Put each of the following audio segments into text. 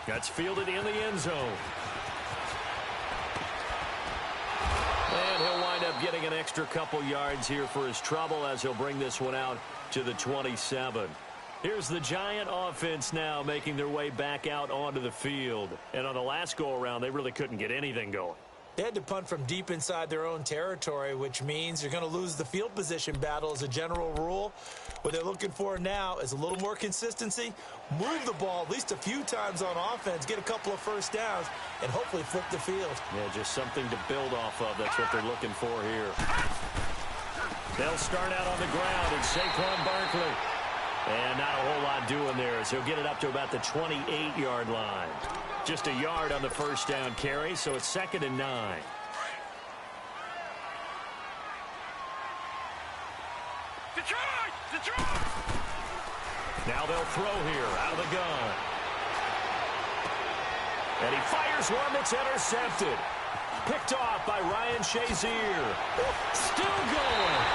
That's fielded in the end zone. And he'll wind up getting an extra couple yards here for his trouble as he'll bring this one out to the 27. Here's the Giant offense now making their way back out onto the field. And on the last go-around, they really couldn't get anything going. They had to punt from deep inside their own territory, which means you're going to lose the field position battle as a general rule. What they're looking for now is a little more consistency, move the ball at least a few times on offense, get a couple of first downs, and hopefully flip the field. Yeah, just something to build off of. That's what they're looking for here. They'll start out on the ground, and Saquon Barkley. And not a whole lot doing there as he'll get it up to about the 28-yard line. Just a yard on the first down carry, so it's 2nd and 9. Detroit! Detroit! Now they'll throw here out of the gun. And he fires one that's intercepted. Picked off by Ryan Shazier. Still going.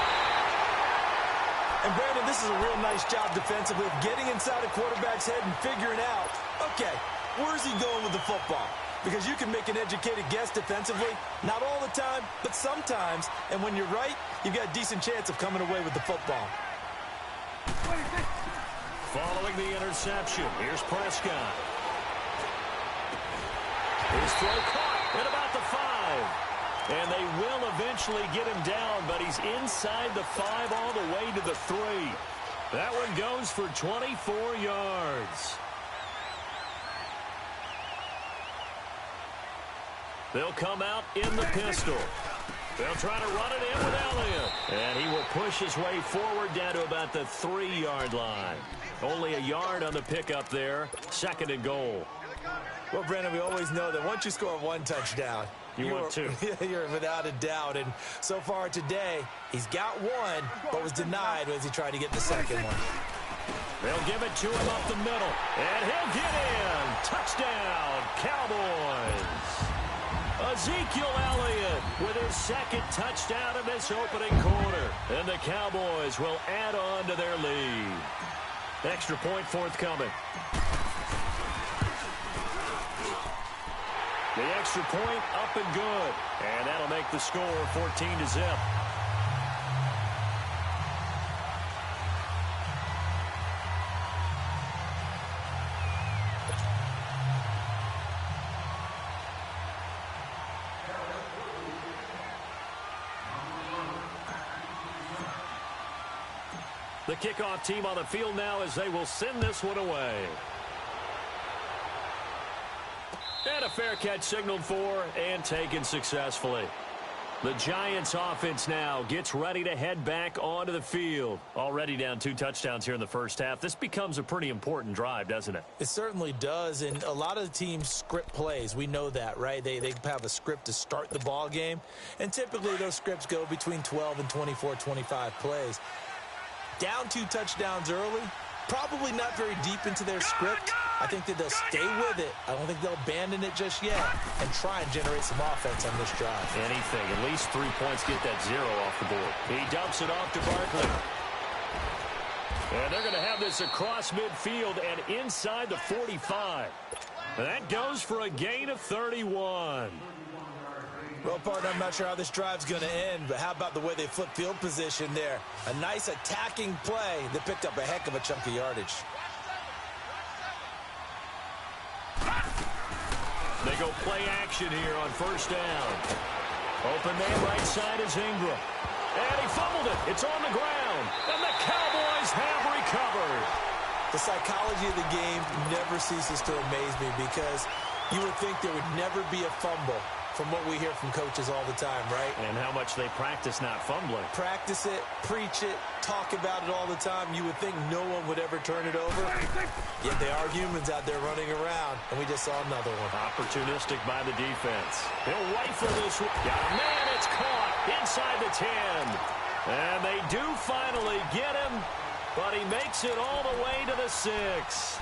And, Brandon, this is a real nice job defensively of getting inside a quarterback's head and figuring out, okay, where's he going with the football? Because you can make an educated guess defensively, not all the time, but sometimes. And when you're right, you've got a decent chance of coming away with the football. Following the interception, here's Prescott. His throw caught at about the 5. And they will eventually get him down, but he's inside the 5 all the way to the 3. That one goes for 24 yards. They'll come out in the pistol. They'll try to run it in with Elliott. And he will push his way forward down to about the 3-yard line. Only a yard on the pickup there. 2nd and goal. Well, Brandon, we always know that once you score one touchdown, you want two. You're without a doubt. And so far today, he's got one, but was denied as he tried to get the second one. They'll give it to him up the middle. And he'll get in. Touchdown, Cowboys. Ezekiel Elliott with his 2nd touchdown of this opening quarter. And the Cowboys will add on to their lead. Extra point forthcoming. The extra point up and good. And that'll make the score 14-0. The kickoff team on the field now as they will send this one away. And a fair catch signaled for and taken successfully. The Giants offense now gets ready to head back onto the field. Already down 2 touchdowns here in the first half. This becomes a pretty important drive, doesn't it? It certainly does, and a lot of the teams script plays. We know that, right? They have a script to start the ball game, and typically those scripts go between 12 and 24, 25 plays. Down 2 touchdowns early, probably not very deep into their script. I think that they'll stay with it. I don't think they'll abandon it just yet and try and generate some offense on this drive. Anything. At least 3 points, get that 0 off the board. He dumps it off to Barkley. And they're going to have this across midfield and inside the 45. And that goes for a gain of 31. Well, partner, I'm not sure how this drive's going to end, but how about the way they flip field position there? A nice attacking play that picked up a heck of a chunk of yardage. They go play action here on first down. Open man right side is Ingram. And he fumbled it. It's on the ground. And the Cowboys have recovered. The psychology of the game never ceases to amaze me because you would think there would never be a fumble from what we hear from coaches all the time, right? And how much they practice not fumbling. Practice it, preach it, talk about it all the time. You would think no one would ever turn it over. Yet they are humans out there running around, and we just saw another one. Opportunistic by the defense. He'll rifle this one. Got a man, it's caught inside the 10. And they do finally get him, but he makes it all the way to the 6.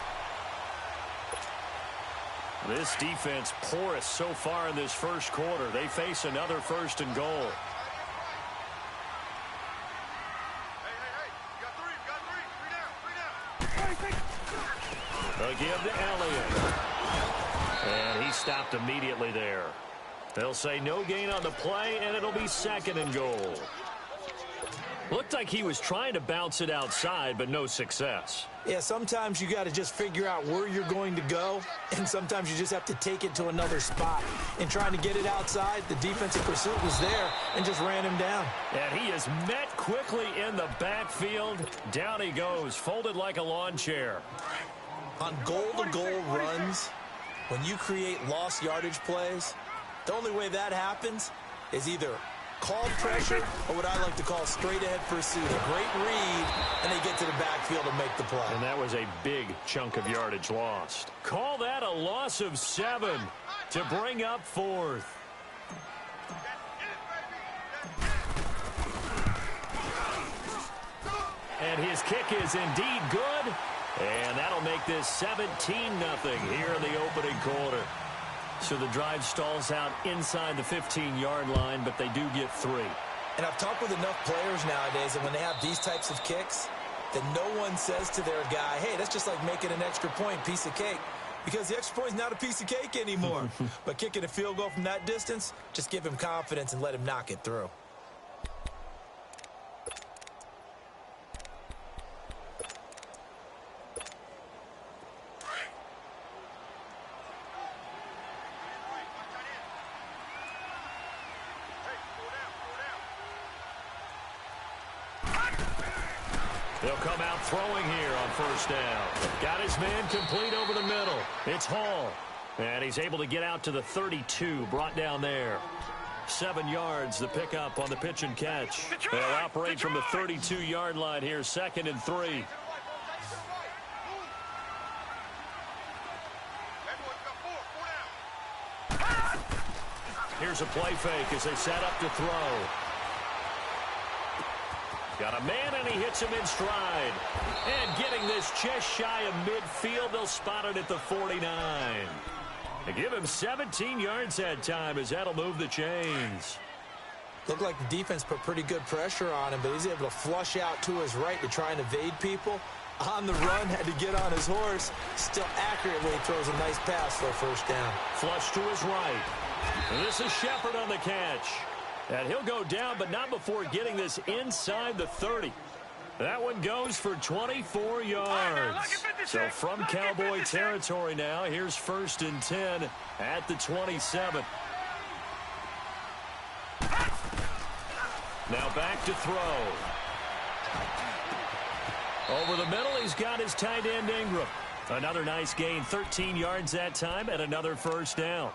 This defense porous so far in this first quarter. They face another 1st and goal. They'll give to Elliott. And he stopped immediately there. They'll say no gain on the play, and it'll be 2nd and goal. Looked like he was trying to bounce it outside, but no success. Yeah, sometimes you got to just figure out where you're going to go, and sometimes you just have to take it to another spot. In trying to get it outside, the defensive pursuit was there and just ran him down. And he is met quickly in the backfield. Down he goes, folded like a lawn chair. On goal-to-goal runs, when you create lost yardage plays, the only way that happens is either called pressure or what I like to call straight-ahead pursuit. A great read, and they get to the backfield and make the play. And that was a big chunk of yardage lost. Call that a loss of 7 to bring up 4th. And his kick is indeed good. And that'll make this 17-0 here in the opening quarter. So the drive stalls out inside the 15-yard line, but they do get 3. And I've talked with enough players nowadays, and when they have these types of kicks, that no one says to their guy, hey, that's just like making an extra point, piece of cake. Because the extra point is not a piece of cake anymore. But kicking a field goal from that distance, just give him confidence and let him knock it through. They'll come out throwing here on 1st down. Got his man complete over the middle. It's Hall. And he's able to get out to the 32, brought down there. 7 yards, the pickup on the pitch and catch. They'll operate from the 32-yard line here, 2nd and 3. Here's a play fake as they set up to throw. Got a man, and he hits him in stride. And getting this just shy of midfield, they'll spot it at the 49. They give him 17 yards that time as that'll move the chains. Looked like the defense put pretty good pressure on him, but he's able to flush out to his right to try and evade people. On the run, had to get on his horse. Still accurately throws a nice pass for a 1st down. Flush to his right. And this is Shepard on the catch. And he'll go down, but not before getting this inside the 30. That one goes for 24 yards. So from Cowboy territory now, here's 1st and 10 at the 27. Now back to throw. Over the middle, he's got his tight end Ingram. Another nice gain, 13 yards that time, and another 1st down.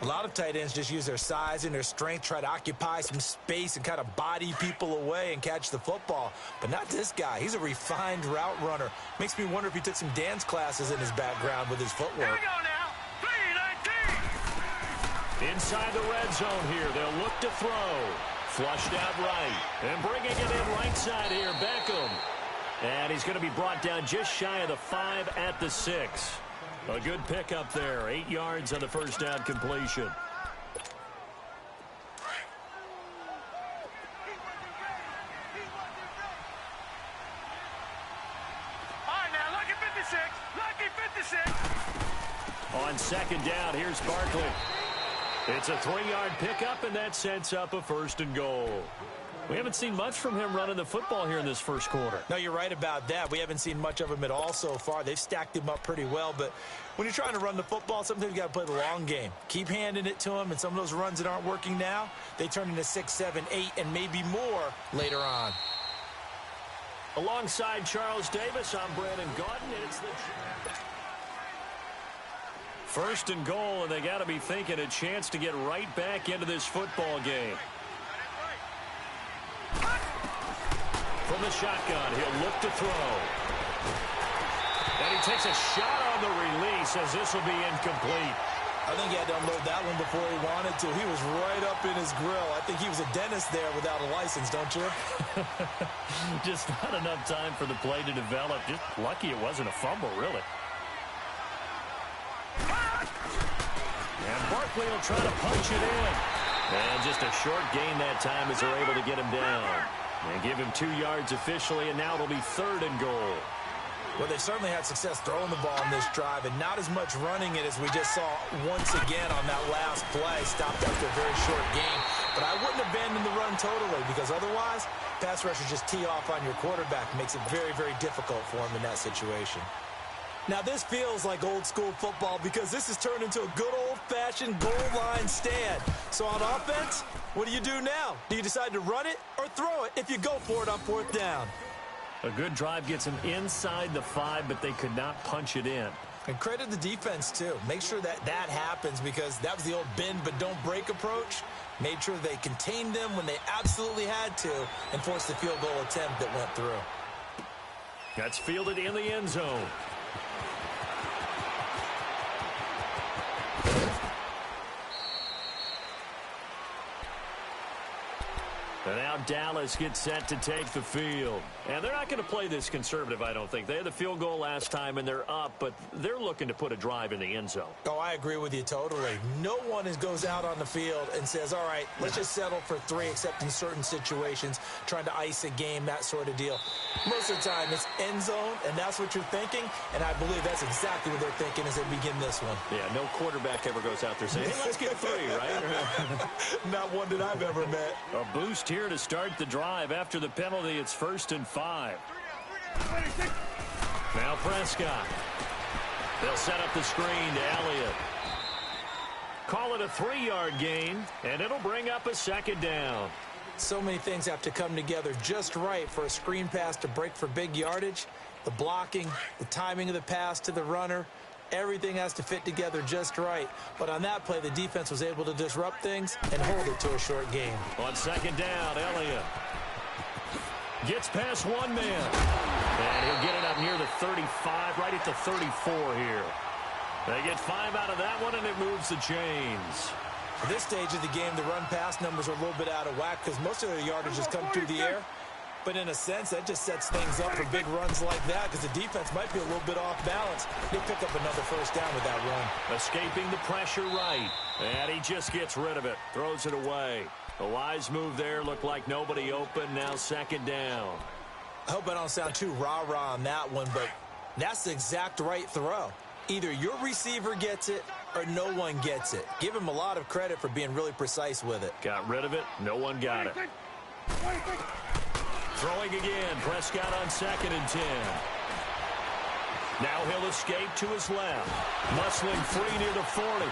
A lot of tight ends just use their size and their strength, try to occupy some space and kind of body people away and catch the football. But not this guy. He's a refined route runner. Makes me wonder if he took some dance classes in his background with his footwork. Here we go now. 3-19. Inside the red zone here. They'll look to throw. Flushed out right. And bringing it in right side here, Beckham. And he's going to be brought down just shy of the 5 at the 6. A good pickup there. 8 yards on the 1st down completion. All right, now, lucky 56. Lucky 56. On 2nd down, here's Barkley. It's a 3-yard pickup, and that sets up a 1st and goal. We haven't seen much from him running the football here in this 1st quarter. No, you're right about that. We haven't seen much of him at all so far. They've stacked him up pretty well, but when you're trying to run the football, sometimes you got to play the long game. Keep handing it to him, and some of those runs that aren't working now, they turn into 6, 7, 8, and maybe more later on. Alongside Charles Davis, I'm Brandon Gaudin, and it's the 1st and goal, and they got to be thinking a chance to get right back into this football game. From the shotgun, he'll look to throw. And he takes a shot on the release as this will be incomplete. I think he had to unload that one before he wanted to. He was right up in his grill. I think he was a dentist there without a license, don't you? Just not enough time for the play to develop. Just lucky it wasn't a fumble, really. And Barkley will try to punch it in. And just a short gain that time as they're able to get him down. And give him 2 yards officially, and now it'll be 3rd and goal. Well, they've certainly had success throwing the ball in this drive and not as much running it as we just saw once again on that last play. Stopped after a very short game. But I wouldn't abandon the run totally because otherwise, pass rushers just tee off on your quarterback. It makes it very, very difficult for him in that situation. Now, this feels like old-school football because this has turned into a good old-fashioned goal line stand. So on offense, what do you do now? Do you decide to run it or throw it if you go for it on 4th down? A good drive gets them inside the 5, but they could not punch it in. And credit the defense, too. Make sure that happens because that was the old bend but don't break approach. Made sure they contained them when they absolutely had to and forced the field goal attempt that went through. That's fielded in the end zone. And now Dallas gets set to take the field. And they're not going to play this conservative, I don't think. They had the field goal last time, and they're up, but they're looking to put a drive in the end zone. Oh, I agree with you totally. No one goes out on the field and says, all right, let's just settle for 3, except in certain situations, trying to ice a game, that sort of deal. Most of the time, it's end zone, and that's what you're thinking, and I believe that's exactly what they're thinking as they begin this one. Yeah, no quarterback ever goes out there saying, hey, let's get 3, right? Not one that I've ever met. A boost here to start the drive. After the penalty, it's 1st and 5. Now Prescott. They'll set up the screen to Elliott. Call it a 3-yard gain, and it'll bring up a 2nd down. So many things have to come together just right for a screen pass to break for big yardage. The blocking, the timing of the pass to the runner, everything has to fit together just right. But on that play, the defense was able to disrupt things and hold it to a short game. On 2nd down, Elliott gets past one man. And he'll get it up near the 35, right at the 34 here. They get 5 out of that one, and it moves the chains. At this stage of the game, the run-pass numbers are a little bit out of whack because most of their yardage has come through the air. But in a sense, that just sets things up for big runs like that because the defense might be a little bit off balance. They pick up another 1st down with that run. Escaping the pressure right. And he just gets rid of it. Throws it away. A wise move there. Looked like nobody open. Now 2nd down. I hope I don't sound too rah-rah on that one, but that's the exact right throw. Either your receiver gets it or no one gets it. Give him a lot of credit for being really precise with it. Got rid of it. No one got it. Throwing again. Prescott on 2nd and 10. Now he'll escape to his left. Muscling free near the 40.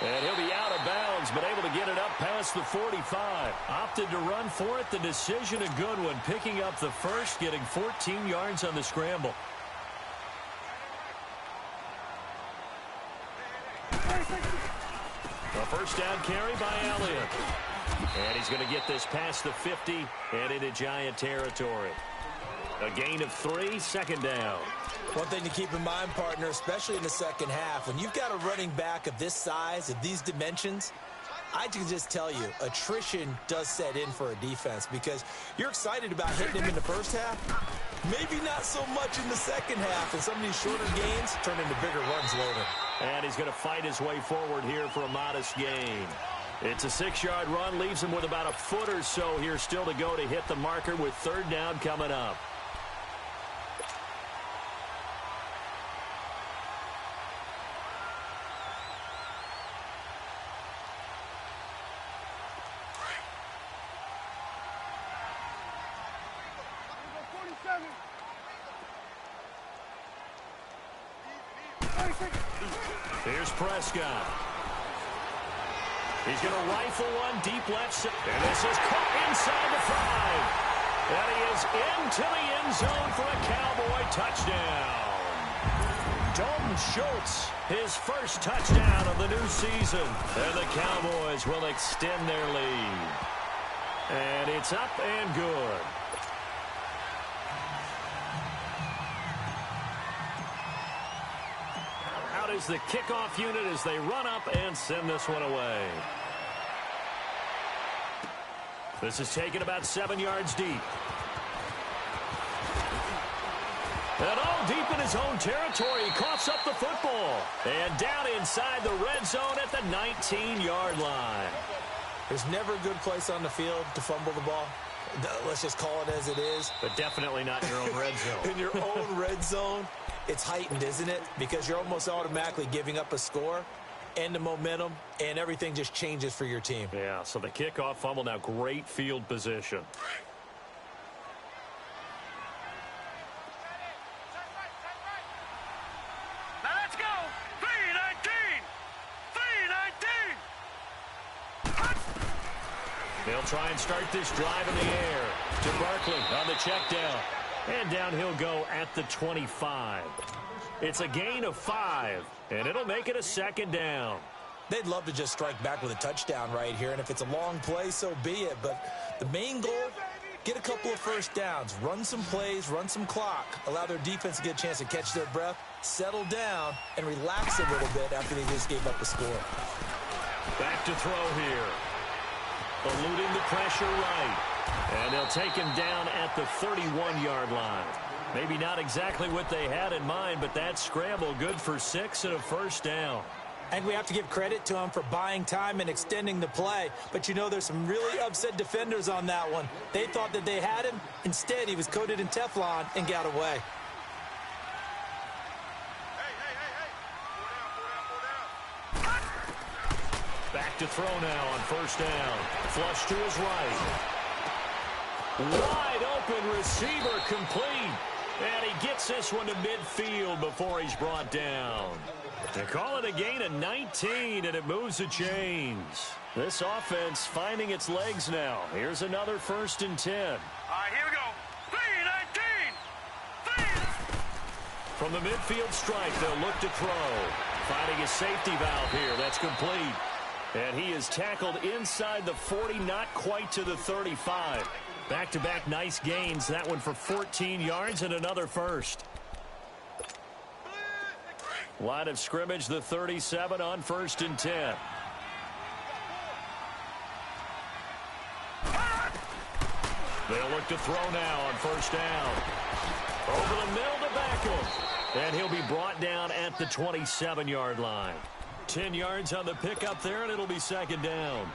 And he'll be out of bounds, but able to get it up past the 45. Opted to run for it. The decision a good one. Picking up the 1st, getting 14 yards on the scramble. A 1st down carry by Elliott. And he's going to get this past the 50 and into Giant territory. A gain of 3, 2nd down. One thing to keep in mind, partner, especially in the second half, when you've got a running back of this size, of these dimensions, I can just tell you, attrition does set in for a defense because you're excited about hitting him in the first half. Maybe not so much in the second half, and some of these shorter gains turn into bigger runs later. And he's going to fight his way forward here for a modest gain. It's a 6-yard run, leaves him with about a foot or so here still to go to hit the marker with 3rd down coming up. Here's Prescott. He's going to rifle one deep left. And this is caught inside the 5. And he is into the end zone for a Cowboy touchdown. Dalton Schultz, his 1st touchdown of the new season. And the Cowboys will extend their lead. And it's up and good. Out is the kickoff unit as they run up and send this one away. This is taken about 7 yards deep. And all deep in his own territory. He coughs up the football. And down inside the red zone at the 19-yard line. There's never a good place on the field to fumble the ball. let's just call it as it is. But definitely not in your own red zone. In your own red zone, it's heightened, isn't it? Because you're almost automatically giving up a score and the momentum, and everything just changes for your team. Yeah, so the kickoff fumble, now great field position. Now let's go. 3-19. They'll try and start this drive in the air to Barkley on the check down. And down he'll go at the 25. It's a gain of 5, and it'll make it a second down. They'd love to just strike back with a touchdown right here, and if it's a long play, so be it. But the main goal, get a couple of first downs, run some plays, run some clock, allow their defense to get a chance to catch their breath, settle down, and relax a little bit after they just gave up a score. Back to throw here. Eluding the pressure right. And they'll take him down at the 31-yard line. Maybe not exactly what they had in mind, but that scramble good for 6 and a first down. And we have to give credit to him for buying time and extending the play. But, you know, there's some really upset defenders on that one. They thought that they had him. Instead, he was coated in Teflon and got away. Back to throw now on first down. Flush to his right. Wide open receiver complete. And he gets this one to midfield before he's brought down. They call it a gain of 19, and it moves the chains. This offense finding its legs now. Here's another 1st and 10. All right, here we go. 3-19. From the midfield strike, they'll look to throw. Finding his safety valve here. That's complete. And he is tackled inside the 40, not quite to the 35. Back-to-back nice gains. That one for 14 yards and another first. Line of scrimmage, the 37 on 1st and 10. They'll look to throw now on first down. Over the middle to Beckham. And he'll be brought down at the 27-yard line. 10 yards on the pickup there, and it'll be second down.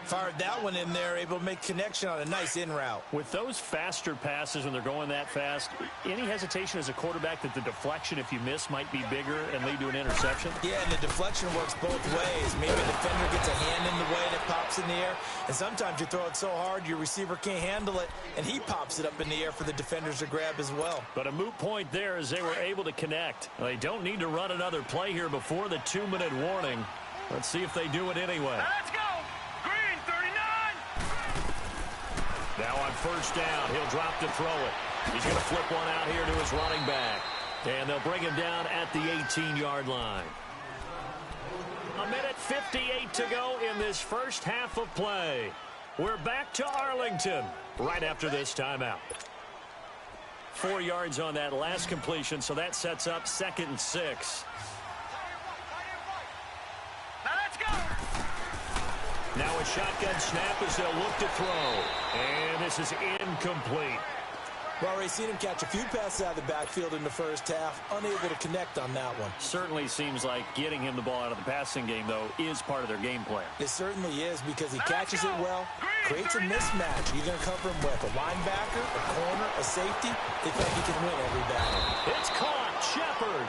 Fired that one in there, able to make connection on a nice in route. With those faster passes when they're going that fast, any hesitation as a quarterback that the deflection, if you miss, might be bigger and lead to an interception? Yeah, and the deflection works both ways. Maybe a defender gets a hand in the way that pops in the air, and sometimes you throw it so hard your receiver can't handle it, and he pops it up in the air for the defenders to grab as well. But a moot point there as they were able to connect. They don't need to run another play here before the 2-minute warning. Let's see if they do it anyway. Let's go. Green, 39. Now on first down, he'll drop to throw it. He's going to flip one out here to his running back. And they'll bring him down at the 18-yard line. 1:58 to go in this first half of play. We're back to Arlington right after this timeout. 4 yards on that last completion, so that sets up 2nd and 6. Now let's go. Now a shotgun snap as they'll look to throw. And this is incomplete. We've already seen him catch a few passes out of the backfield in the first half, unable to connect on that one. Certainly seems like getting him the ball out of the passing game, though, is part of their game plan. It certainly is because he catches it well, creates a mismatch. You're going to cover him with a linebacker, a corner, a safety. They think he can win every battle. It's caught. Shepard.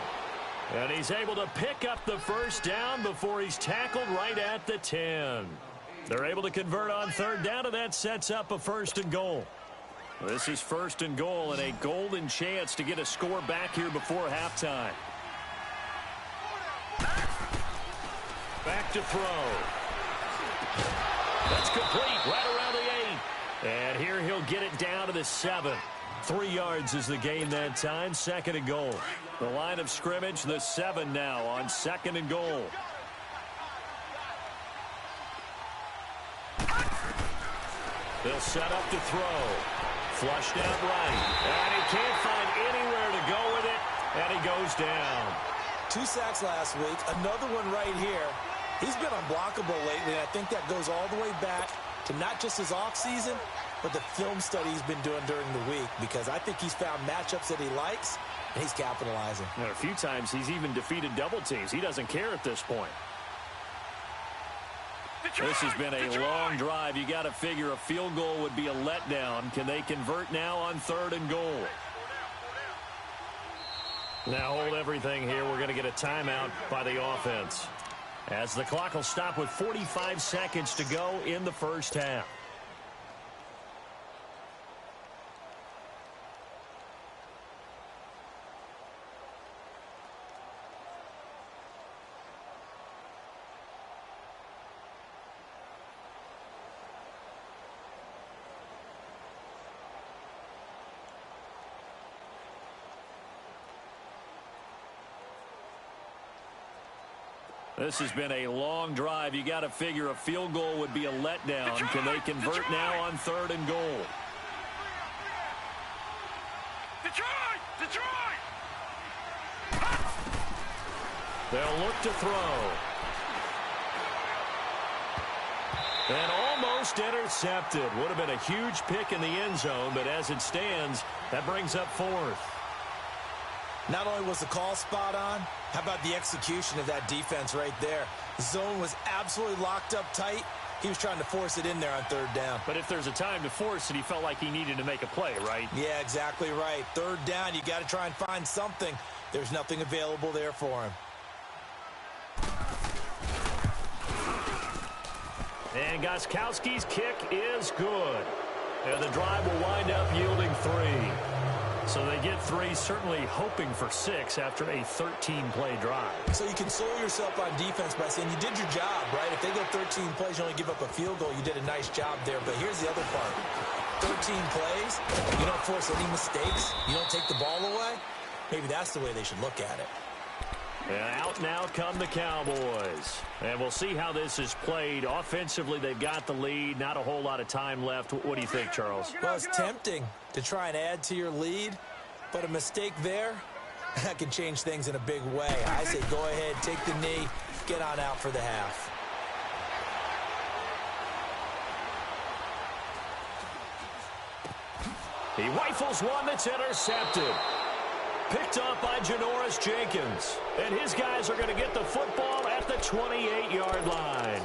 And he's able to pick up the first down before he's tackled right at the 10. They're able to convert on third down, and that sets up a 1st and goal. This is 1st and goal and a golden chance to get a score back here before halftime. Back to throw. That's complete right around the 8. And here he'll get it down to the 7. 3 yards is the gain that time. 2nd and goal. The line of scrimmage, the 7 now on 2nd and goal. They'll set up to throw. Flushed out right. And he can't find anywhere to go with it. And he goes down. 2 sacks last week. Another one right here. He's been unblockable lately, and I think that goes all the way back to not just his offseason, but the film study he's been doing during the week, because I think he's found matchups that he likes, and he's capitalizing. And a few times he's even defeated double teams. He doesn't care at this point. This has been a long drive. You got to figure a field goal would be a letdown. Can they convert now on 3rd and goal? Now hold everything here. We're going to get a timeout by the offense, as the clock will stop with 45 seconds to go in the first half. This has been a long drive. You got to figure a field goal would be a letdown. Can they convert now on 3rd and goal? Detroit! They'll look to throw. And almost intercepted. Would have been a huge pick in the end zone, but as it stands, that brings up 4th. Not only was the call spot on, how about the execution of that defense right there? The zone was absolutely locked up tight. He was trying to force it in there on 3rd down. But if there's a time to force it, he felt like he needed to make a play, right? Yeah, exactly right. 3rd down, you got to try and find something. There's nothing available there for him. And Gostkowski's kick is good. And the drive will wind up yielding 3. So they get 3, certainly hoping for 6 after a 13-play drive. So you console yourself on defense by saying you did your job, right? If they go 13 plays, you only give up a field goal, you did a nice job there. But here's the other part. 13 plays, you don't force any mistakes, you don't take the ball away. Maybe that's the way they should look at it. And out now come the Cowboys. And we'll see how this is played. Offensively, they've got the lead. Not a whole lot of time left. What do you think, Charles? Well, it's tempting to try and add to your lead, but a mistake there, that can change things in a big way. I say go ahead, take the knee, get on out for the half. He rifles one that's intercepted. Picked up by Janoris Jenkins. And his guys are going to get the football at the 28-yard line.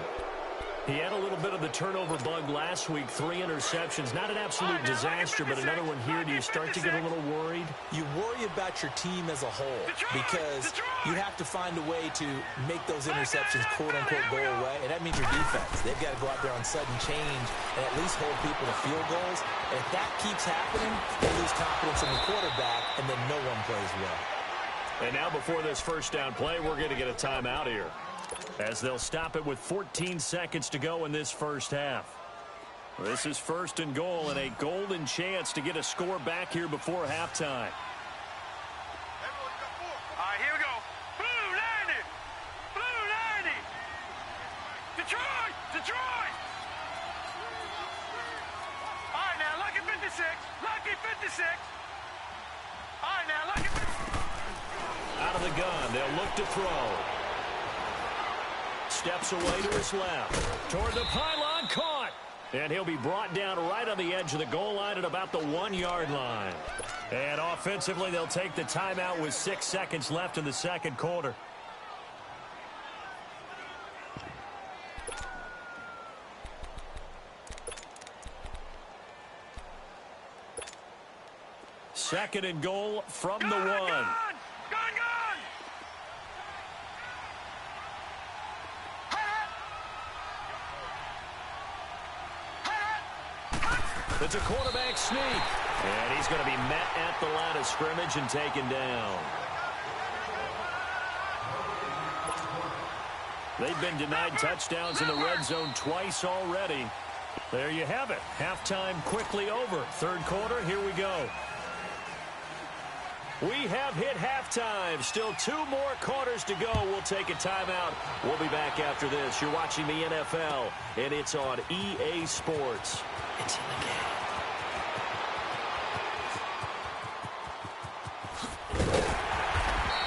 He had a little bit of the turnover bug last week. 3 interceptions. Not an absolute disaster, but another one here. Do you start to get a little worried? You worry about your team as a whole because you have to find a way to make those interceptions, quote-unquote, go away. And that means your defense. They've got to go out there on sudden change and at least hold people to field goals. And if that keeps happening, they lose confidence in the quarterback, and then no one plays well. And now before this first down play, we're going to get a timeout here, as they'll stop it with 14 seconds to go in this first half. This is 1st and goal and a golden chance to get a score back here before halftime. All right, here we go. Blue 90! Blue 90! Detroit! All right, now, lucky 56. Lucky 56. All right, now, lucky 56. Out of the gun, they'll look to throw. Steps away to his left. Toward the pylon, caught. And he'll be brought down right on the edge of the goal line at about the 1-yard line. And offensively, they'll take the timeout with 6 seconds left in the second quarter. Second and goal from the 1. Gone! It's a quarterback sneak. And he's going to be met at the line of scrimmage and taken down. They've been denied touchdowns in the red zone twice already. There you have it. Halftime quickly over. Third quarter, here we go. We have hit halftime. Still 2 more quarters to go. We'll take a timeout. We'll be back after this. You're watching the NFL, and it's on EA Sports. It's in the game.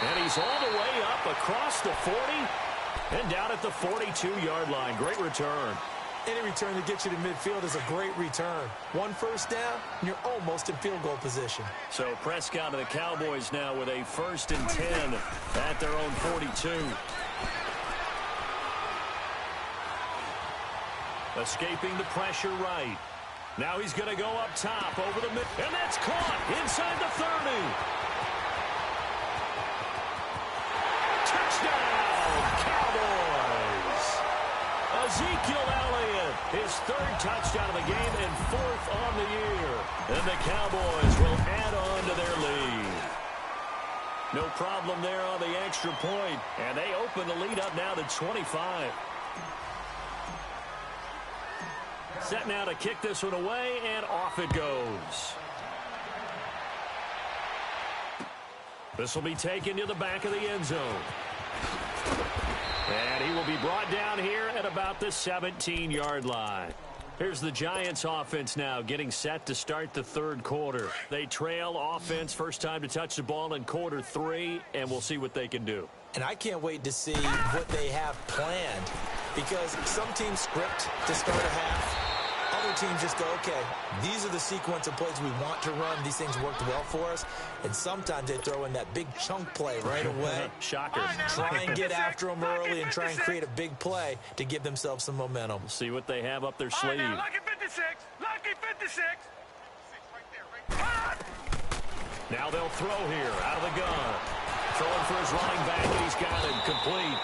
And he's all the way up across the 40 and down at the 42-yard line. Great return. Any return that gets you to midfield is a great return. 1 first down, and you're almost in field goal position. So Prescott and the Cowboys now with a 1st and 10 at their own 42. Escaping the pressure right. Now he's going to go up top over the mid. And that's caught inside the 30. Touchdown, Cowboys. Ezekiel Elliott, his third touchdown of the game and fourth on the year. And the Cowboys will add on to their lead. No problem there on the extra point. And they open the lead up now to 25. Set now to kick this one away, and off it goes. This will be taken to the back of the end zone. And he will be brought down here at about the 17-yard line. Here's the Giants offense now getting set to start the third quarter. They trail offense, first time to touch the ball in quarter 3, and we'll see what they can do. And I can't wait to see what they have planned, because some teams script to start a half. Other teams just go, okay, these are the sequence of plays we want to run. These things worked well for us. And sometimes they throw in that big chunk play right away. Shocker. Try and get after them early and try and create a big play to give themselves some momentum. See what they have up their sleeve. Now, lucky 56. Lucky 56. Now they'll throw here out of the gun. Throwing for his running back, and he's got him complete.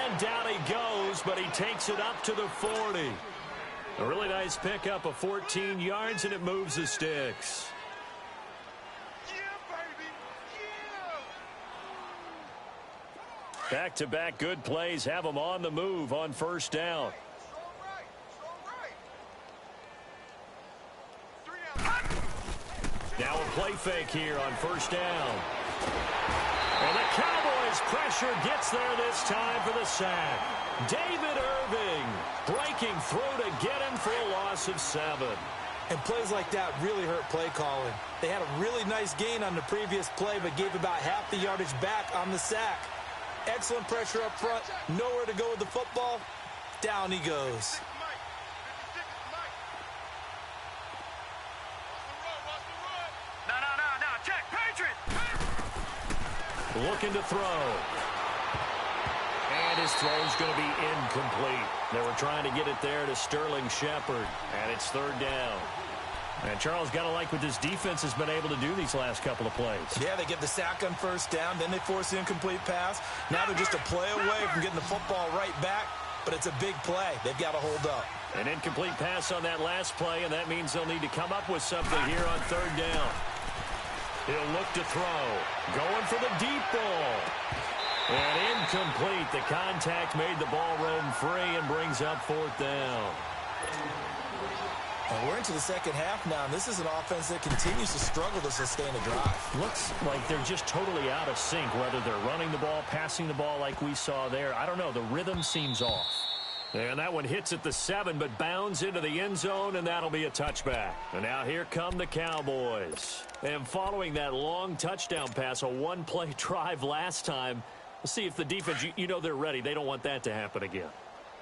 And down he goes, but he takes it up to the 40. A really nice pickup of 14 yards, and it moves the sticks. Yeah, baby. Yeah. Back-to-back good plays have them on the move on first down. Now a play fake here on first down. And the Cowboys pressure gets there this time for the sack. David Irving breaking through to get him for a loss of 7. And plays like that really hurt play calling. They had a really nice gain on the previous play, but gave about half the yardage back on the sack. Excellent pressure up front. Nowhere to go with the football. Down he goes. No. Check. Patriot. Looking to throw. And his throw's going to be incomplete. They were trying to get it there to Sterling Shepard. And it's third down. And Charles, got to like what this defense has been able to do these last couple of plays. Yeah, they get the sack on first down. Then they force the incomplete pass. Now they're just a play away from getting the football right back. But it's a big play. They've got to hold up. An incomplete pass on that last play, and that means they'll need to come up with something here on third down. He'll look to throw. Going for the deep ball. And incomplete. The contact made the ball roam free and brings up fourth down. And we're into the second half now, and this is an offense that continues to struggle to sustain a drive. Looks like they're just totally out of sync, whether they're running the ball, passing the ball like we saw there. I don't know. The rhythm seems off. And that one hits at the 7, but bounds into the end zone, and that'll be a touchback. And now here come the Cowboys. And following that long touchdown pass, a one-play drive last time, let's see if the defense, you know they're ready. They don't want that to happen again.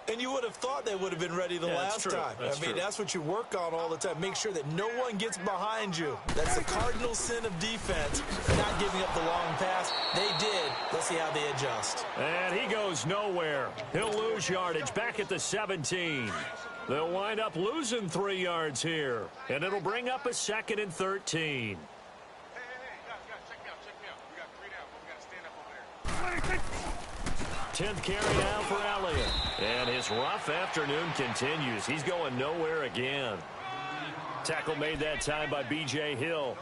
And you would have thought they would have been ready the last time. I mean, that's what you work on all the time. Make sure that no one gets behind you. That's the cardinal sin of defense, not giving up the long pass. They did. Let's see how they adjust. And he goes nowhere. He'll lose yardage back at the 17. They'll wind up losing 3 yards here. And it'll bring up a 2nd and 13. Hey, guys, check me out. We got 3 down, but we got to stand up over there. 10th carry now for Elliott. And his rough afternoon continues. He's going nowhere again. Tackle made that time by B.J. Hill.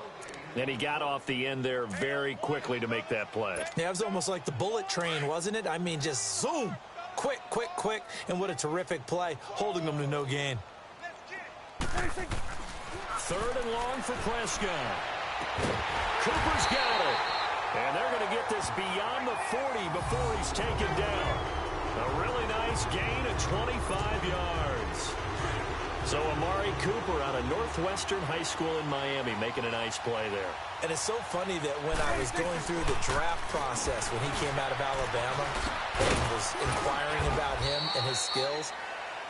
And he got off the end there very quickly to make that play. Yeah, it was almost like the bullet train, wasn't it? I mean, just zoom. Quick. And what a terrific play, holding them to no gain. 3rd and long for Prescott. Cooper's got it. And they're going to get this beyond the 40 before he's taken down. A really nice gain of 25 yards. So Amari Cooper out of Northwestern High School in Miami making a nice play there. And it's so funny that when I was going through the draft process when he came out of Alabama and was inquiring about him and his skills,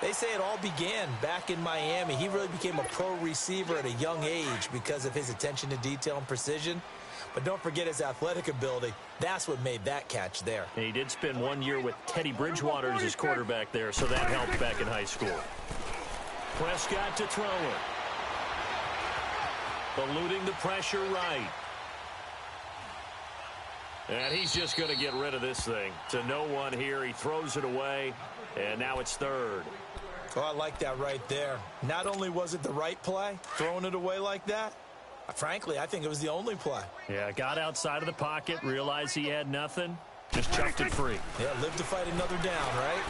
they say it all began back in Miami. He really became a pro receiver at a young age because of his attention to detail and precision. But don't forget his athletic ability. That's what made that catch there. And he did spend 1 year with Teddy Bridgewater as his quarterback there, so that helped back in high school. Prescott to throw it. Eluding the pressure right. And he's just going to get rid of this thing. To no one here. He throws it away. And now it's third. Oh, I like that right there. Not only was it the right play, throwing it away like that, frankly, I think it was the only play. Yeah, got outside of the pocket, realized he had nothing, just chucked it free. Yeah, live to fight another down, right?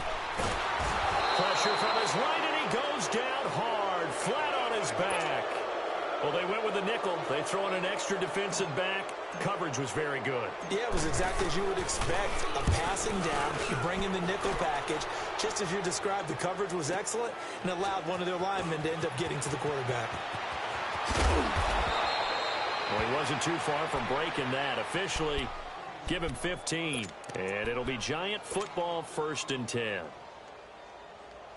Pressure from his right, and he goes down hard, flat on his back. Well, they went with a nickel. They throw in an extra defensive back. Coverage was very good. Yeah, it was exactly as you would expect. A passing down, you bring in the nickel package. Just as you described, the coverage was excellent and allowed one of their linemen to end up getting to the quarterback. Well, he wasn't too far from breaking that. Officially, give him 15. And it'll be Giant football, 1st and 10.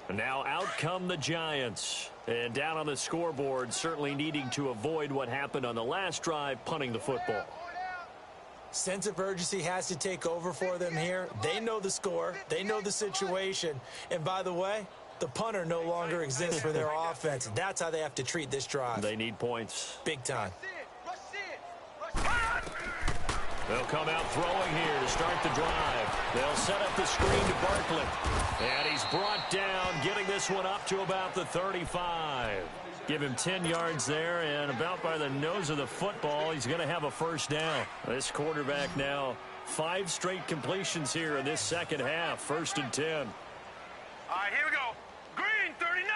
And now out come the Giants. And down on the scoreboard, certainly needing to avoid what happened on the last drive, punting the football. Sense of urgency has to take over for them here. They know the score. They know the situation. And by the way, the punter no longer exists for their offense. That's how they have to treat this drive. They need points. Big time. They'll come out throwing here to start the drive. They'll set up the screen to Barkley. And he's brought down, getting this one up to about the 35. Give him 10 yards there, and about by the nose of the football, he's going to have a first down. This quarterback now, 5 straight completions here in this second half, 1st and 10. All right, here we go. Green, 39.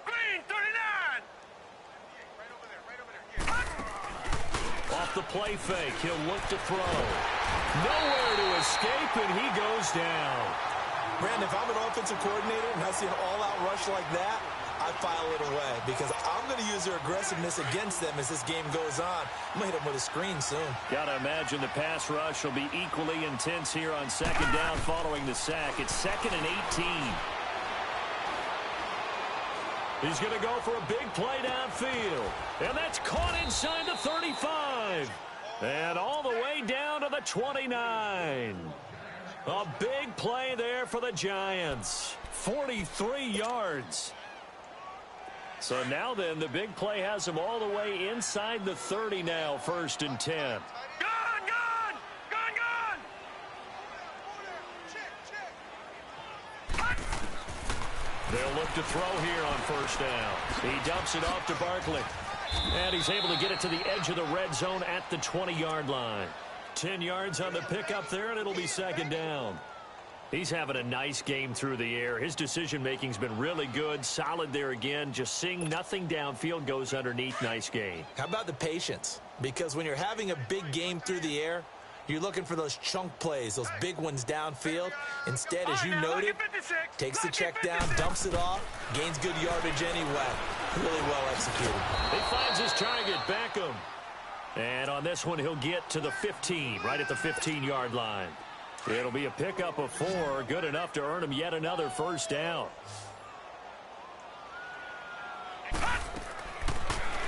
Green, 39. Right over there. Off the play fake, he'll look to throw. Nowhere to escape, and he goes down. Brandon, if I'm an offensive coordinator and I see an all-out rush like that, I file it away because I'm going to use their aggressiveness against them as this game goes on. I'm going to hit them with a screen soon. Got to imagine the pass rush will be equally intense here on 2nd down following the sack. It's 2nd and 18. He's going to go for a big play downfield. And that's caught inside the 35. And all the way down to the 29. A big play there for the Giants. 43 yards. So now then, the big play has them all the way inside the 30 now, 1st and 10. Gun, gun! Gun, gun! They'll look to throw here on 1st down. He dumps it off to Barkley. And he's able to get it to the edge of the red zone at the 20-yard line. 10 yards on the pickup there, and it'll be 2nd down. He's having a nice game through the air. His decision-making's been really good. Solid there again. Just seeing nothing downfield, goes underneath. Nice game. How about the patience? Because when you're having a big game through the air, you're looking for those chunk plays, those big ones downfield. Instead, as you noted, takes the check down, dumps it off, gains good yardage anyway. Really well executed. He finds his target, Beckham. And on this one, he'll get to the 15, right at the 15-yard line. It'll be a pickup of 4, good enough to earn him yet another 1st down.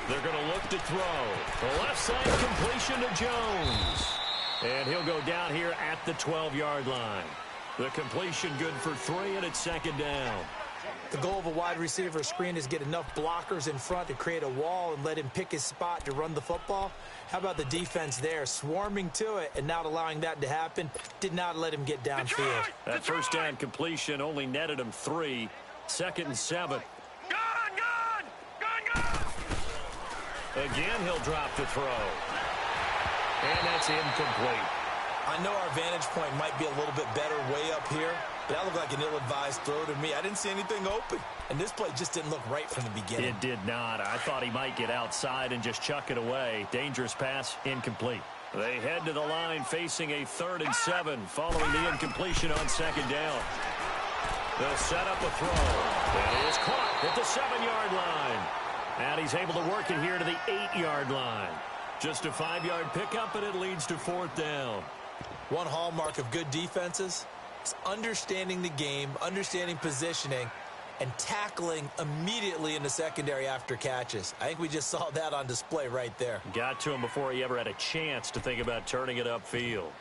They're going to look to throw. The left side completion to Jones. And he'll go down here at the 12-yard line. The completion good for 3, and it's 2nd down. The goal of a wide receiver screen is get enough blockers in front to create a wall and let him pick his spot to run the football. How about the defense there, swarming to it and not allowing that to happen? Did not let him get downfield. That 1st down completion only netted him 3. 2nd and 7. Gun, gun! Gun, gun! Again, he'll drop to throw. And that's incomplete. I know our vantage point might be a little bit better way up here, but that looked like an ill-advised throw to me. I didn't see anything open, and this play just didn't look right from the beginning. It did not. I thought he might get outside and just chuck it away. Dangerous pass, incomplete. They head to the line facing a 3rd and 7 following the incompletion on 2nd down. They'll set up a throw. That is caught at the 7-yard line. And he's able to work it here to the 8-yard line. Just a 5-yard pickup, and it leads to 4th down. One hallmark of good defenses is understanding the game, understanding positioning, and tackling immediately in the secondary after catches. I think we just saw that on display right there. Got to him before he ever had a chance to think about turning it upfield.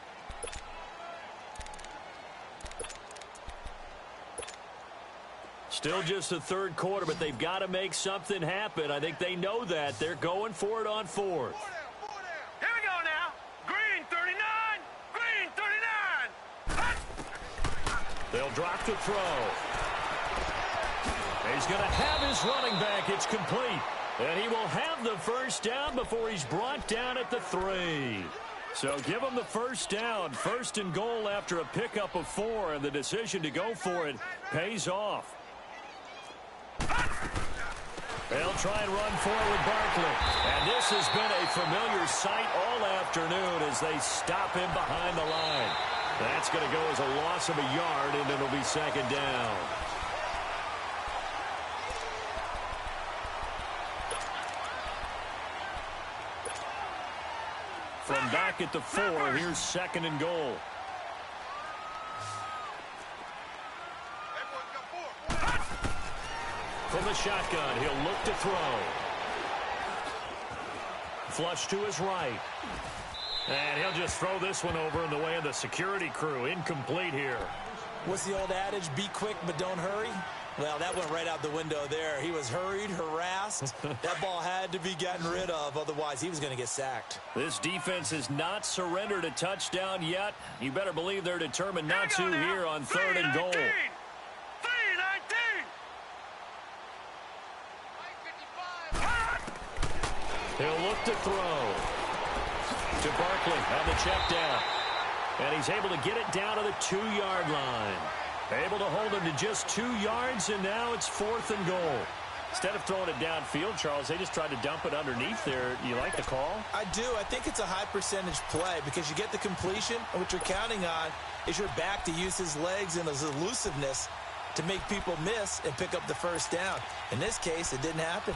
Still just the third quarter, but they've got to make something happen. I think they know that. They're going for it on fourth. Here we go now. Green 39. Green 39. They'll drop the throw. He's going to have his running back. It's complete. And he will have the first down before he's brought down at the 3. So give him the first down. First and goal after a pickup of 4, and the decision to go for it pays off. They'll try and run forward with Barkley. And this has been a familiar sight all afternoon as they stop him behind the line. That's going to go as a loss of a yard, and it'll be second down. From back at the 4, here's second and goal. From the shotgun, he'll look to throw. Flush to his right. And he'll just throw this one over in the way of the security crew. Incomplete here. What's the old adage? Be quick, but don't hurry. Well, that went right out the window there. He was hurried, harassed. That ball had to be gotten rid of. Otherwise, he was going to get sacked. This defense has not surrendered a touchdown yet. You better believe they're determined not to here on third and goal. 3-19. He'll look to throw. To Barkley on the check down. And he's able to get it down to the 2-yard line. Able to hold him to just 2 yards, and now it's fourth and goal. Instead of throwing it downfield, Charles, they just tried to dump it underneath there. You like the call? I do. I think it's a high percentage play because you get the completion, and what you're counting on is your back to use his legs and his elusiveness to make people miss and pick up the first down. In this case, it didn't happen.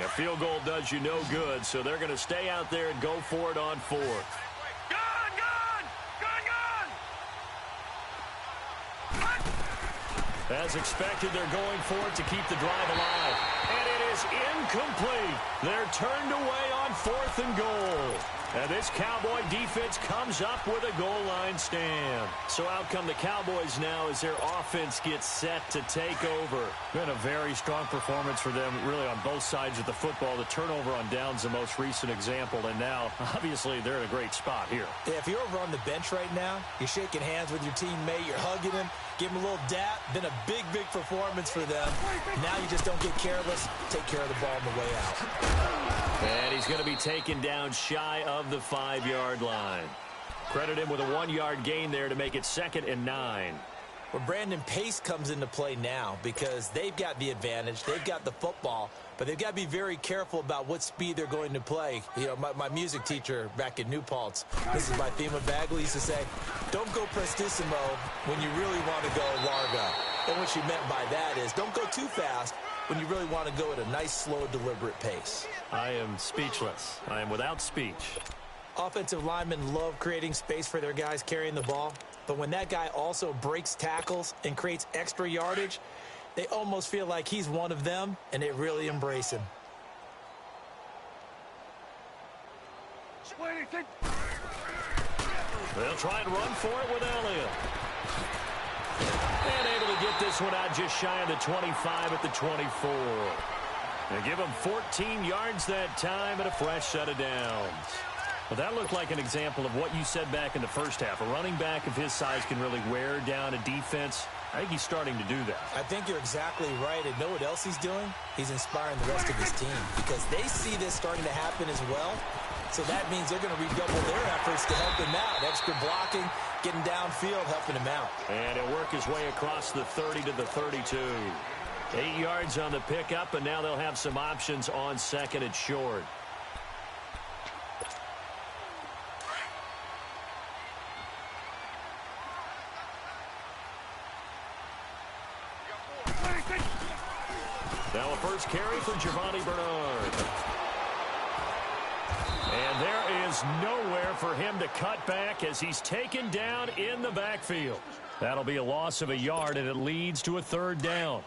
A field goal does you no good, so they're going to stay out there and go for it on fourth. As expected, they're going for it to keep the drive alive. And it is incomplete. They're turned away on fourth and goal. And this Cowboy defense comes up with a goal line stand. So out come the Cowboys now as their offense gets set to take over. Been a very strong performance for them, really, on both sides of the football. The turnover on downs, the most recent example. And now, obviously, they're in a great spot here. Yeah, if you're over on the bench right now, you're shaking hands with your teammate, you're hugging him, give him a little dap. Been a big, big performance for them. Now you just don't get careless. Take care of the ball on the way out. And he's going to be taken down shy of the 5-yard line. Credit him with a 1-yard gain there to make it 2nd and 9. Well, Brandon, pace comes into play now because they've got the advantage. They've got the football, but they've got to be very careful about what speed they're going to play. You know, my music teacher back in New Paltz, this is my Thema Bagley, used to say, don't go prestissimo when you really want to go largo. And what she meant by that is don't go too fast when you really want to go at a nice, slow, deliberate pace. I am speechless. I am without speech. Offensive linemen love creating space for their guys carrying the ball, but when that guy also breaks tackles and creates extra yardage, they almost feel like he's one of them, and they really embrace him. They'll try and run for it with Elliott. And able to get this one out just shy of the 25 at the 24. They give him 14 yards that time and a fresh set of downs. Well, that looked like an example of what you said back in the first half. A running back of his size can really wear down a defense. I think he's starting to do that. I think you're exactly right. And know what else he's doing? He's inspiring the rest of his team because they see this starting to happen as well. So that means they're going to redouble their efforts to help him out. Extra blocking, getting downfield, helping him out. And he'll work his way across the 30 to the 32. 8 yards on the pickup, and now they'll have some options on second and short. Now a first carry for Giovanni Bernard. And there is nowhere for him to cut back as he's taken down in the backfield. That'll be a loss of a yard, and it leads to a third down.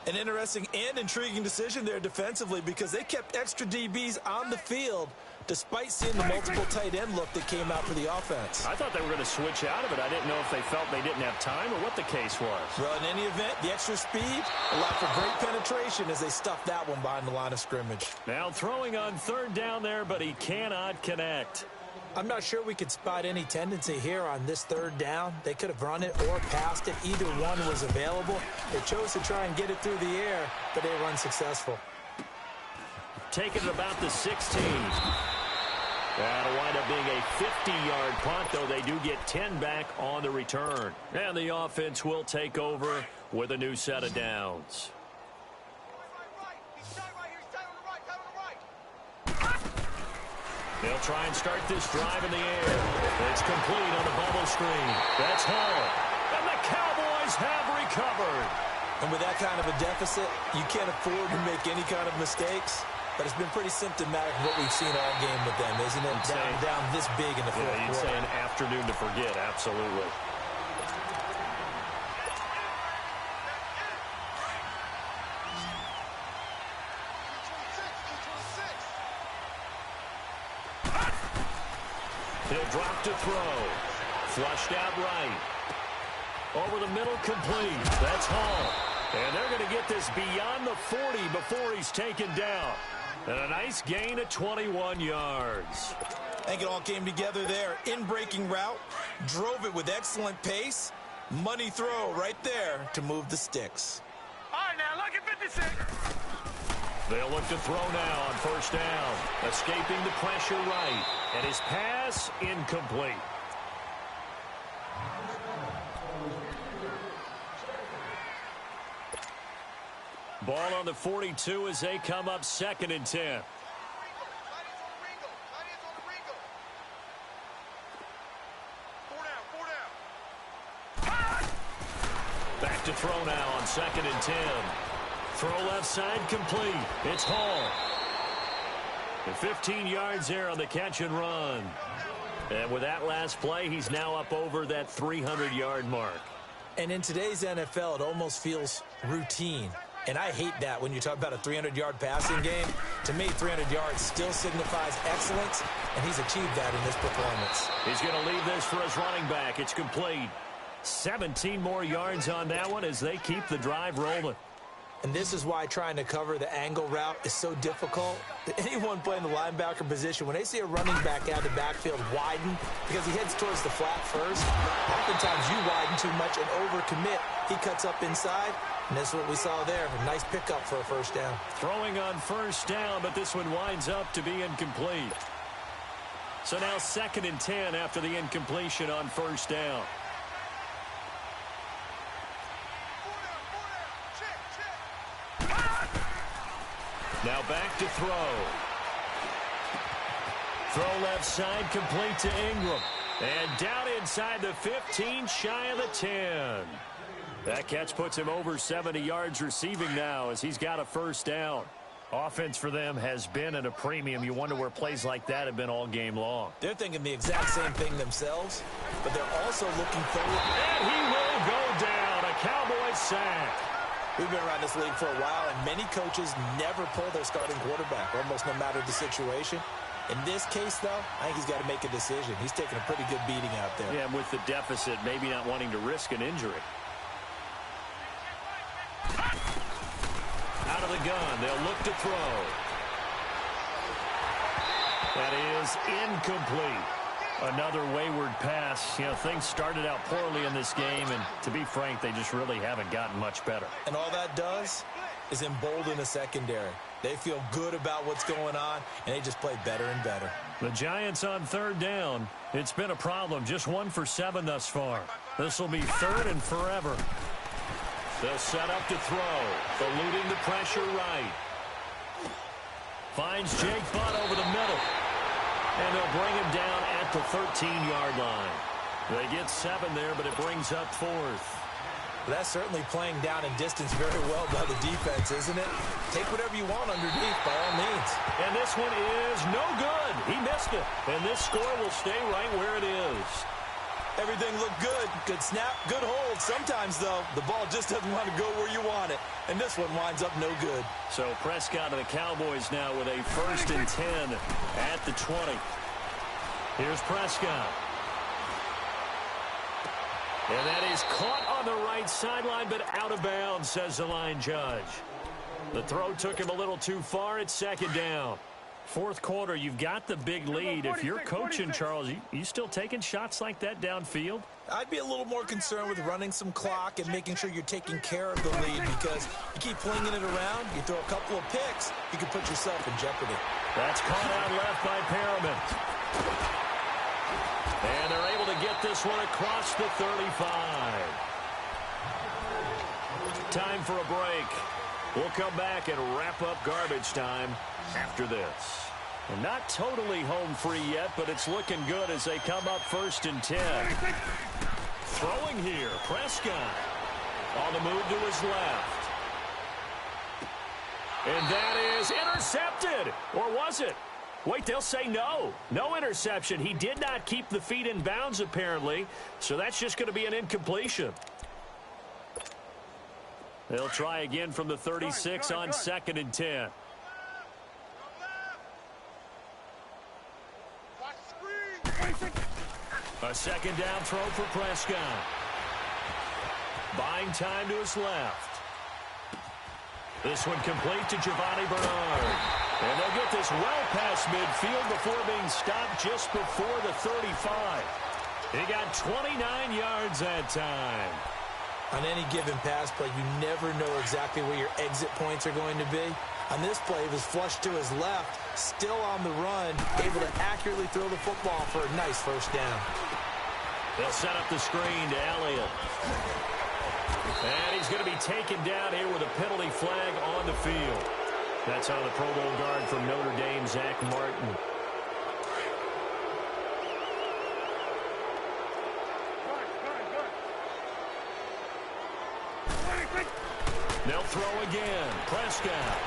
An interesting and intriguing decision there defensively because they kept extra DBs on the field, despite seeing the multiple tight end look that came out for the offense. I thought they were going to switch out of it. I didn't know if they felt they didn't have time or what the case was. Well, in any event, the extra speed allowed for great penetration as they stuffed that one behind the line of scrimmage. Now throwing on third down there, but he cannot connect. I'm not sure we could spot any tendency here on this third down. They could have run it or passed it. Either one was available. They chose to try and get it through the air, but they were unsuccessful. Taking it about the 16. That'll wind up being a 50-yard punt, though they do get 10 back on the return. And the offense will take over with a new set of downs. They'll try and start this drive in the air. It's complete on the bubble screen. That's Hall. And the Cowboys have recovered. And with that kind of a deficit, you can't afford to make any kind of mistakes. But it's been pretty symptomatic of what we've seen all game with them, isn't it? Down this big in the fourth quarter. You'd say an afternoon to forget, absolutely. He'll drop to throw. Flushed out right. Over the middle, complete. That's Hall. And they're going to get this beyond the 40 before he's taken down. And a nice gain of 21 yards. I think it all came together there. In-breaking route. Drove it with excellent pace. Money throw right there to move the sticks. All right, now, look at 56. They'll look to throw now on first down. Escaping the pressure right. And his pass incomplete. Ball on the 42 as they come up 2nd and 10. Back to throw now on 2nd and 10. Throw left side complete. It's Hall. And 15 yards there on the catch and run. And with that last play, he's now up over that 300-yard mark. And in today's NFL, it almost feels routine. And I hate that when you talk about a 300-yard passing game. To me, 300 yards still signifies excellence, and he's achieved that in this performance. He's going to leave this for his running back. It's complete. 17 more yards on that one as they keep the drive rolling. And this is why trying to cover the angle route is so difficult. Anyone playing the linebacker position, when they see a running back out of the backfield widen because he heads towards the flat first, oftentimes you widen too much and overcommit. He cuts up inside, and that's what we saw there. A nice pickup for a first down. Throwing on first down, but this one winds up to be incomplete. So now 2nd and 10 after the incompletion on first down. Now back to throw. Throw left side complete to Ingram. And down inside the 15, shy of the 10. That catch puts him over 70 yards receiving now as he's got a first down. Offense for them has been at a premium. You wonder where plays like that have been all game long. They're thinking the exact same thing themselves, but they're also looking forward. And he will go down. A Cowboys sack. We've been around this league for a while, and many coaches never pull their starting quarterback, almost no matter the situation. In this case, though, I think he's got to make a decision. He's taking a pretty good beating out there. Yeah, with the deficit, maybe not wanting to risk an injury. Out of the gun, they'll look to throw. That is incomplete. Another wayward pass. You know, things started out poorly in this game, and to be frank, they just really haven't gotten much better. And all that does is embolden the secondary. They feel good about what's going on, and they just play better and better. The Giants on third down. It's been a problem. Just 1 for 7 thus far. This will be 3rd and forever. They'll set up to throw. Eluding the pressure right. Finds Jake Butt over the middle. And they'll bring him down at the 13-yard line. They get 7 there, but it brings up 4th. That's certainly playing down in distance very well by the defense, isn't it? Take whatever you want underneath, by all means. And this one is no good. He missed it. And this score will stay right where it is. everything looked good. Good snap, good hold. Sometimes, though, the ball just doesn't want to go where you want it. And this one winds up no good. So Prescott and the Cowboys now with a 1st and 10 at the 20. Here's Prescott. And that is caught on the right sideline, but out of bounds, says the line judge. The throw took him a little too far. It's 2nd down. 4th quarter, you've got the big lead. If you're coaching, Charles, you still taking shots like that downfield? I'd be a little more concerned with running some clock and making sure you're taking care of the lead, because you keep flinging it around, you throw a couple of picks, you can put yourself in jeopardy. That's caught out left by Perriman. And they're able to get this one across the 35. Time for a break. We'll come back and wrap up garbage time after this. And not totally home free yet, but it's looking good as they come up 1st and 10. Throwing here, Prescott. On the move to his left. And that is intercepted. Or was it? Wait, they'll say no. No interception. He did not keep the feet in bounds, apparently. So that's just going to be an incompletion. They'll try again from the 36 on 2nd and 10. A 2nd down throw for Prescott. Buying time to his left. This one complete to Giovanni Bernard. And they'll get this well past midfield before being stopped just before the 35. He got 29 yards that time. On any given pass play, you never know exactly where your exit points are going to be. On this play, it was flushed to his left, still on the run, able to accurately throw the football for a nice 1st down. They'll set up the screen to Elliott. And he's going to be taken down here with a penalty flag on the field. That's on the Pro Bowl guard from Notre Dame, Zach Martin. They'll throw again. Prescott.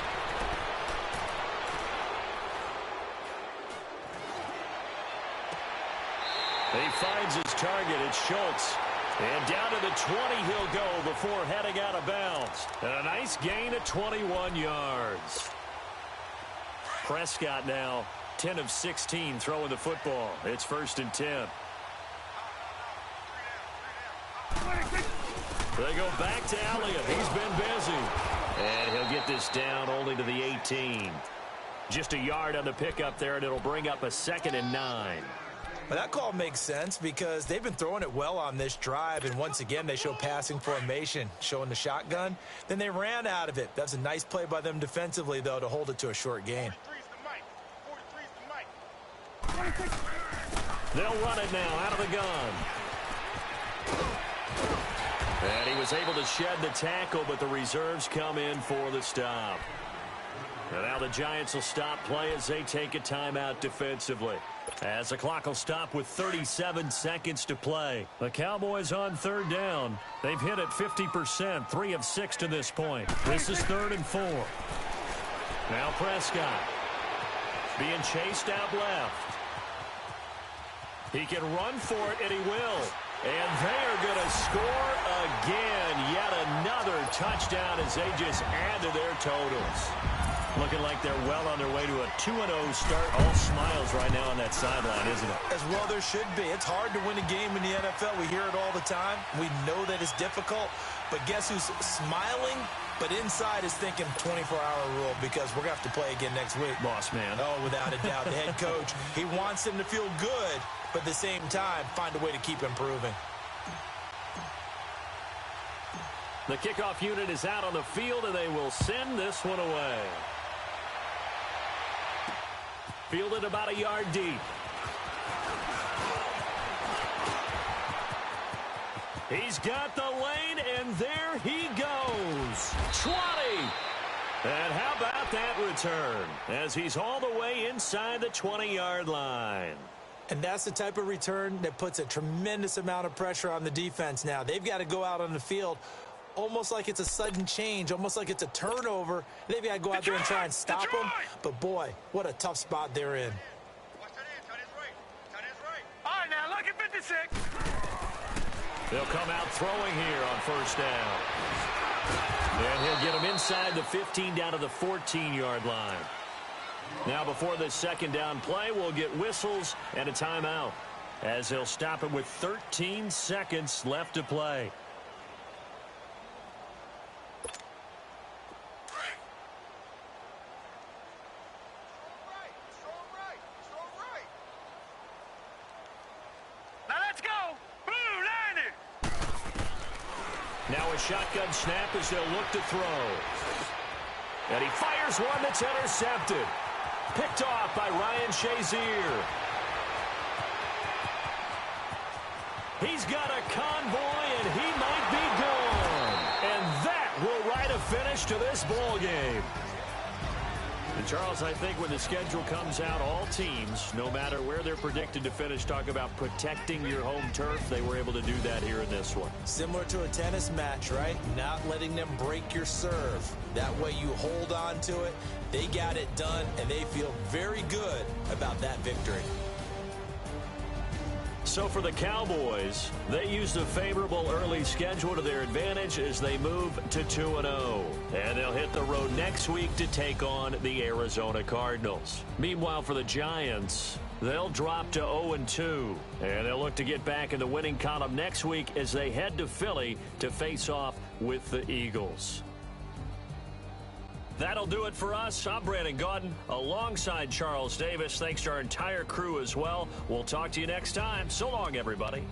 He finds his target. It's Schultz. And down to the 20 he'll go before heading out of bounds. And a nice gain of 21 yards. Prescott now 10 of 16 throwing the football. It's 1st and 10. They go back to Elliott. He's been busy. And he'll get this down only to the 18. Just a yard on the pickup there, and it'll bring up a 2nd and 9. Well, that call makes sense because they've been throwing it well on this drive, and once again they show passing formation, showing the shotgun. Then they ran out of it. That's a nice play by them defensively, though, to hold it to a short gain. They'll run it now out of the gun. And he was able to shed the tackle, but the reserves come in for the stop. And now the Giants will stop play as they take a timeout defensively. As the clock will stop with 37 seconds to play. The Cowboys on 3rd down. They've hit it 50%, 3 of 6 to this point. This is 3rd and 4. Now Prescott being chased out left. He can run for it, and he will. And they are going to score again. Yet another touchdown as they just add to their totals. Looking like they're well on their way to a 2-0 start. All smiles right now on that sideline, isn't it? As well there should be. It's hard to win a game in the NFL. We hear it all the time. We know that it's difficult. But guess who's smiling? But inside is thinking 24-hour rule because we're going to have to play again next week. Boss man. Oh, without a doubt. The head coach, he wants them to feel good, but at the same time, find a way to keep improving. The kickoff unit is out on the field, and they will send this one away. Fielded about a yard deep. He's got the lane, and there he goes. 20. And how about that return as he's all the way inside the 20-yard line. And that's the type of return that puts a tremendous amount of pressure on the defense now. They've got to go out on the field almost like it's a sudden change, almost like it's a turnover. They've got to go out there and try and stop them. But, boy, what a tough spot they're in. All right, now, look at 56. They'll come out throwing here on first down. And he'll get him inside the 15 down to the 14-yard line. Now before this second down play, we'll get whistles and a timeout, as he'll stop it with 13 seconds left to play. Now let's go. Blue Niner. Now a shotgun snap as they'll look to throw. And he fires one that's intercepted. Picked off by Ryan Shazier. He's got a convoy, and he might be gone. And that will write a finish to this ball game. And Charles, I think when the schedule comes out, all teams, no matter where they're predicted to finish, talk about protecting your home turf. They were able to do that here in this one. Similar to a tennis match, right? Not letting them break your serve. That way you hold on to it. They got it done, and they feel very good about that victory. So for the Cowboys, they used a favorable early schedule to their advantage as they move to 2-0. And they'll hit the road next week to take on the Arizona Cardinals. Meanwhile, for the Giants, they'll drop to 0-2. And they'll look to get back in the winning column next week as they head to Philly to face off with the Eagles. That'll do it for us. I'm Brandon Gaudin alongside Charles Davis. Thanks to our entire crew as well. We'll talk to you next time. So long, everybody.